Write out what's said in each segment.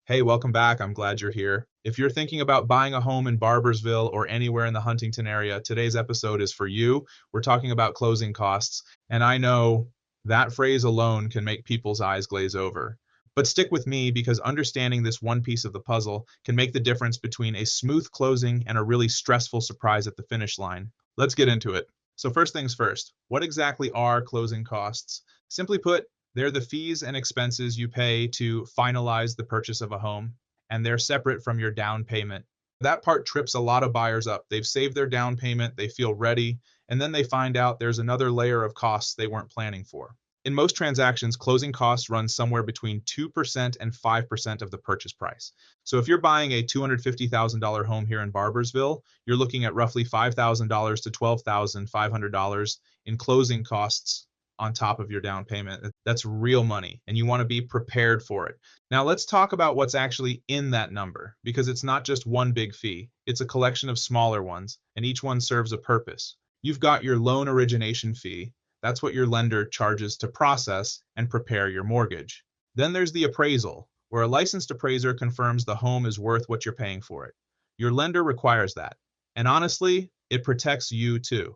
Hey, welcome back. I'm glad you're here. If you're thinking about buying a home in Barbersville or anywhere in the Huntington area, today's episode is for you. We're talking about closing costs, and I know that phrase alone can make people's eyes glaze over. But stick with me because understanding this one piece of the puzzle can make the difference between a smooth closing and a really stressful surprise at the finish line. Let's get into it. So, first things first, what exactly are closing costs? Simply put, they're the fees and expenses you pay to finalize the purchase of a home, and they're separate from your down payment. That part trips a lot of buyers up. They've saved their down payment, they feel ready, and then they find out there's another layer of costs they weren't planning for. In most transactions, closing costs run somewhere between 2% and 5% of the purchase price. So if you're buying a $250,000 home here in Barbersville, you're looking at roughly $5,000 to $12,500 in closing costs on top of your down payment. That's real money, and you want to be prepared for it. Now, let's talk about what's actually in that number, because it's not just one big fee. It's a collection of smaller ones, and each one serves a purpose. You've got your loan origination fee. That's what your lender charges to process and prepare your mortgage. Then there's the appraisal, where a licensed appraiser confirms the home is worth what you're paying for it. Your lender requires that. And honestly, it protects you too.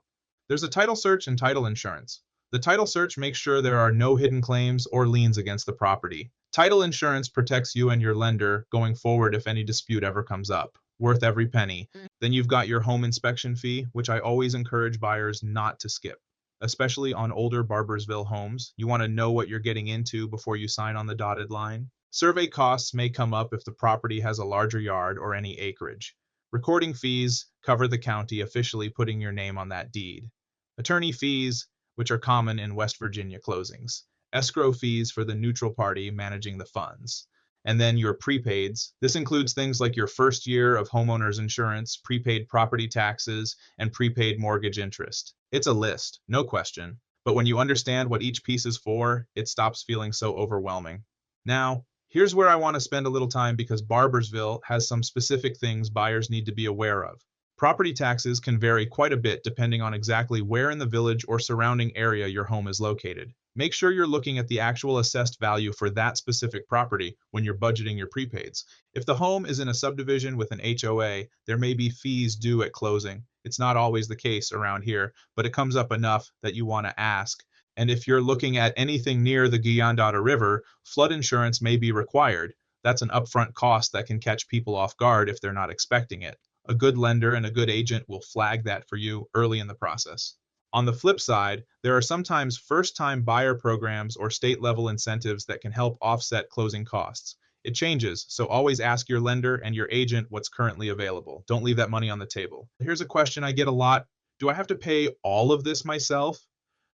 There's a title search and title insurance. The title search makes sure there are no hidden claims or liens against the property. Title insurance protects you and your lender going forward if any dispute ever comes up, worth every penny. Then you've got your home inspection fee, which I always encourage buyers not to skip. Especially on older Barbersville homes, you want to know what you're getting into before you sign on the dotted line. Survey costs may come up if the property has a larger yard or any acreage. Recording fees cover the county officially putting your name on that deed. Attorney fees, which are common in West Virginia closings. Escrow fees for the neutral party managing the funds. And then your prepaids. This includes things like your first year of homeowner's insurance, prepaid property taxes, and prepaid mortgage interest. It's a list, no question. But when you understand what each piece is for, it stops feeling so overwhelming. Now, here's where I want to spend a little time because Barbersville has some specific things buyers need to be aware of. Property taxes can vary quite a bit depending on exactly where in the village or surrounding area your home is located. Make sure you're looking at the actual assessed value for that specific property when you're budgeting your prepaids. If the home is in a subdivision with an HOA, there may be fees due at closing. It's not always the case around here, but it comes up enough that you want to ask. And if you're looking at anything near the Guyandotta River, flood insurance may be required. That's an upfront cost that can catch people off guard if they're not expecting it. A good lender and a good agent will flag that for you early in the process. On the flip side, there are sometimes first-time buyer programs or state-level incentives that can help offset closing costs. It changes, so always ask your lender and your agent what's currently available. Don't leave that money on the table. Here's a question I get a lot. Do I have to pay all of this myself?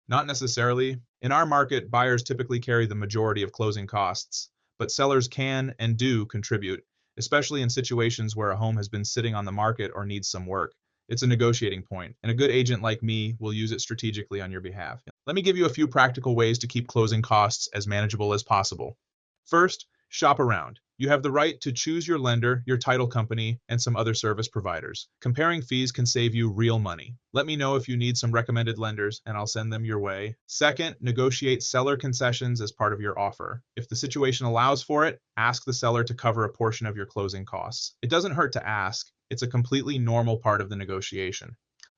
Not necessarily. In our market, buyers typically carry the majority of closing costs, but sellers can and do contribute, especially in situations where a home has been sitting on the market or needs some work. It's a negotiating point, and a good agent like me will use it strategically on your behalf. Let me give you a few practical ways to keep closing costs as manageable as possible. First, shop around. You have the right to choose your lender, your title company, and some other service providers. Comparing fees can save you real money. Let me know if you need some recommended lenders, and I'll send them your way. Second, negotiate seller concessions as part of your offer. If the situation allows for it, ask the seller to cover a portion of your closing costs. It doesn't hurt to ask. It's a completely normal part of the negotiation.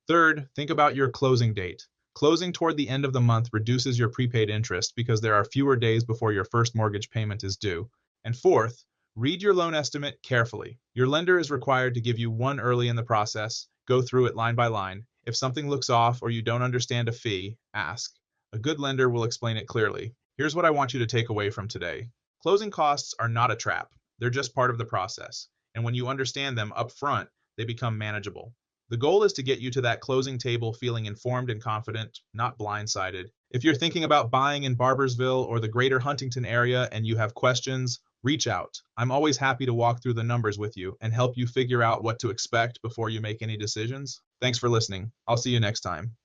Third, think about your closing date. Closing toward the end of the month reduces your prepaid interest because there are fewer days before your first mortgage payment is due. And fourth, read your loan estimate carefully. Your lender is required to give you one early in the process. Go through it line by line. If something looks off or you don't understand a fee, ask. A good lender will explain it clearly. Here's what I want you to take away from today. Closing costs are not a trap. They're just part of the process. And when you understand them up front, they become manageable. The goal is to get you to that closing table feeling informed and confident, not blindsided. If you're thinking about buying in Barbersville or the greater Huntington area and you have questions, reach out. I'm always happy to walk through the numbers with you and help you figure out what to expect before you make any decisions. Thanks for listening. I'll see you next time.